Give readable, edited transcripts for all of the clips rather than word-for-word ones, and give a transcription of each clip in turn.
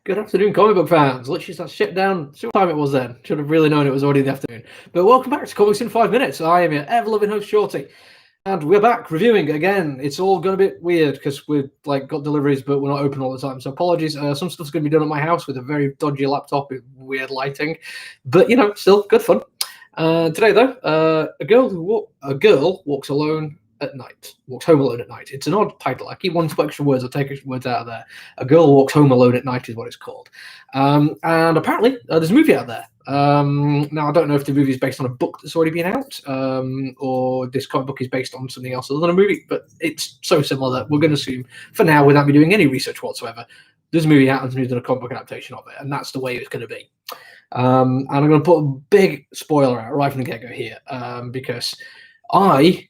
Good afternoon, comic book fans. Let's just shut down. See what time it was then. Should have really known it was already the afternoon. But welcome back to Comics in 5 Minutes. I am your ever-loving host, Shorty. And we're back reviewing again. It's all gone a bit weird because we've got deliveries, but we're not open all the time. So apologies. Some stuff's going to be done at my house with a very dodgy laptop with weird lighting. But, still good fun. Today, though, a girl walks alone at night. Walks home alone at night. It's an odd title. I keep wanting to put extra words. I'll take extra words out of there. A Girl Walks Home Alone at Night is what it's called. And apparently, there's a movie out there. Now, I don't know if the movie is based on a book that's already been out, or this comic book is based on something else other than a movie, but it's so similar that we're going to assume, for now, without me doing any research whatsoever, there's a movie out and there's a comic book adaptation of it, and that's the way it's going to be. And I'm going to put a big spoiler out right from the get-go here, because I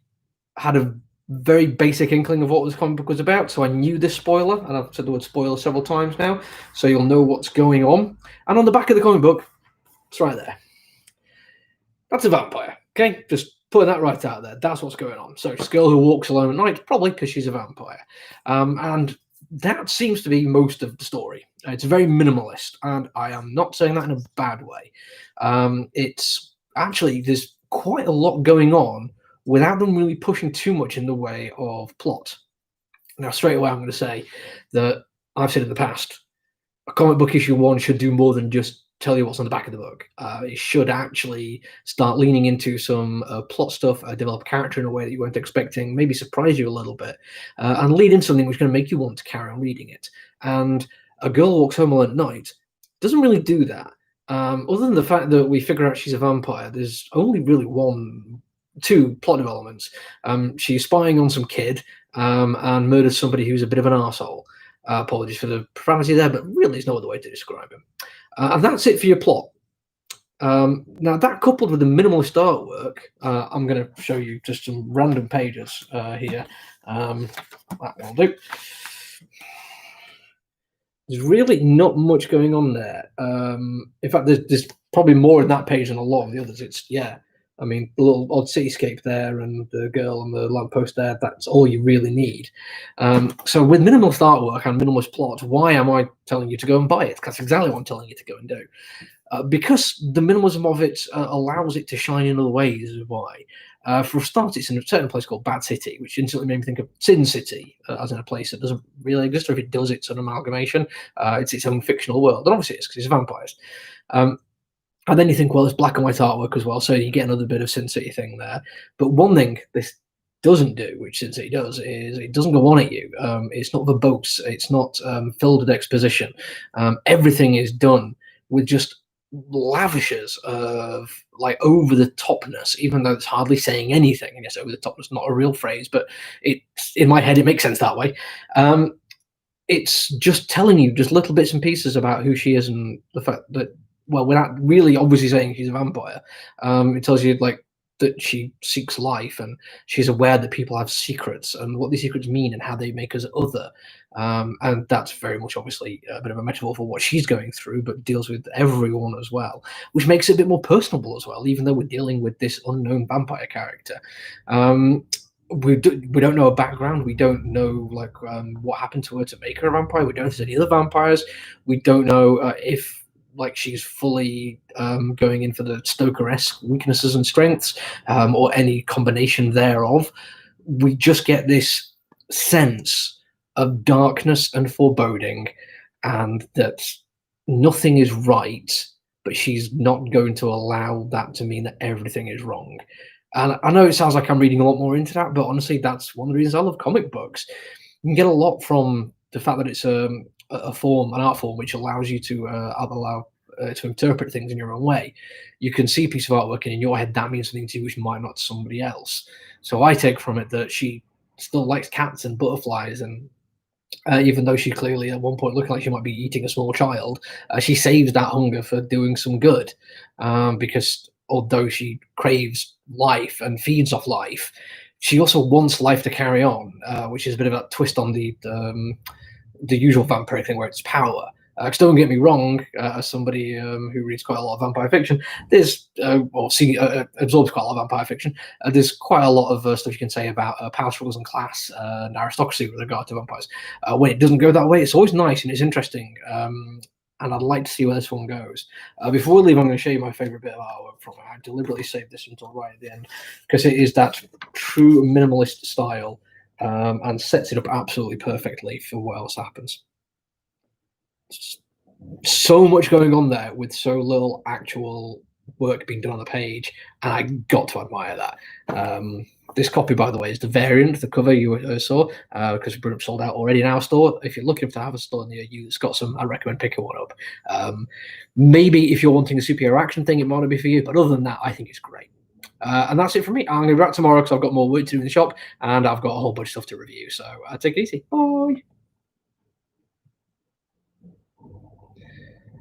had a very basic inkling of what this comic book was about, so I knew this spoiler, and I've said the word spoiler several times now, so you'll know what's going on. And on the back of the comic book, it's right there. That's a vampire, okay? Just putting that right out there. That's what's going on. So it's a girl who walks alone at night, probably because she's a vampire. And that seems to be most of the story. It's very minimalist, and I am not saying that in a bad way. It's actually, there's quite a lot going on without them really pushing too much in the way of plot. Now, straight away, I'm going to say that I've said in the past, a comic book issue 1 should do more than just tell you what's on the back of the book. It should actually start leaning into some plot stuff, develop a character in a way that you weren't expecting, maybe surprise you a little bit, and lead into something which is going to make you want to carry on reading it. And A Girl Walks Home Alone at Night doesn't really do that. Other than the fact that we figure out she's a vampire, there's only really two plot developments. She's spying on some kid and murders somebody who's a bit of an arsehole. Apologies for the profanity there, but really there's no other way to describe him. And that's it for your plot. Now, that coupled with the minimalist artwork, I'm going to show you just some random pages here. That will do. There's really not much going on there. In fact, there's probably more in that page than a lot of the others. I mean, the little odd cityscape there and the girl on the lamppost there, that's all you really need. So with minimalist artwork and minimalist plot, why am I telling you to go and buy it? That's exactly what I'm telling you to go and do. Because the minimalism of it allows it to shine in other ways is why. For a start, it's in a certain place called Bad City, which instantly made me think of Sin City, as in a place that doesn't really exist, or if it does, it's an amalgamation. It's its own fictional world. And obviously it's because it's vampires. And then you think, well, it's black and white artwork as well, so you get another bit of Sin City thing there. But one thing this doesn't do, which Sin City does, is it doesn't go on at you. It's not verbose. It's not filled with exposition. Everything is done with just lavishes of over-the-topness, even though it's hardly saying anything. I guess over-the-topness, not a real phrase, but in my head it makes sense that way. It's just telling you just little bits and pieces about who she is and the fact that, well, without really obviously saying she's a vampire, it tells you that she seeks life and she's aware that people have secrets and what these secrets mean and how they make us other. And that's very much obviously a bit of a metaphor for what she's going through, but deals with everyone as well, which makes it a bit more personable as well, even though we're dealing with this unknown vampire character. We don't know her background. We don't know what happened to her to make her a vampire. We don't know if there's any other vampires. We don't know if she's fully going in for the Stoker-esque weaknesses and strengths, or any combination thereof. We just get this sense of darkness and foreboding, and that nothing is right, but she's not going to allow that to mean that everything is wrong. And I know it sounds like I'm reading a lot more into that, but honestly, that's one of the reasons I love comic books. You can get a lot from the fact that it's an art form, which allows you to to interpret things in your own way. You can see a piece of artwork, and in your head, that means something to you which might not to somebody else. So I take from it that she still likes cats and butterflies, and even though she clearly at one point looked like she might be eating a small child, she saves that hunger for doing some good, because although she craves life and feeds off life, she also wants life to carry on, which is a bit of a twist on the usual vampire thing where it's power. Because don't get me wrong, as somebody who reads quite a lot of vampire fiction, there's absorbs quite a lot of vampire fiction. There's quite a lot of stuff you can say about power struggles and class and aristocracy with regard to vampires. When it doesn't go that way, it's always nice and it's interesting. And I'd like to see where this one goes. Before we leave, I'm going to show you my favourite bit of artwork from it. I deliberately saved this until right at the end because it is that true minimalist style and sets it up absolutely perfectly for what else happens. So much going on there with so little actual work being done on the page, and I got to admire that. This copy, by the way, is the variant, the cover you saw, because we're pretty much sold out already in our store. If you're looking to have a store near you that's got some, I recommend picking one up. Maybe if you're wanting a superhero action thing, it might not be for you, but other than that, I think it's great. And that's it for me. I'm going to be back tomorrow because I've got more work to do in the shop, and I've got a whole bunch of stuff to review. So take it easy. Bye.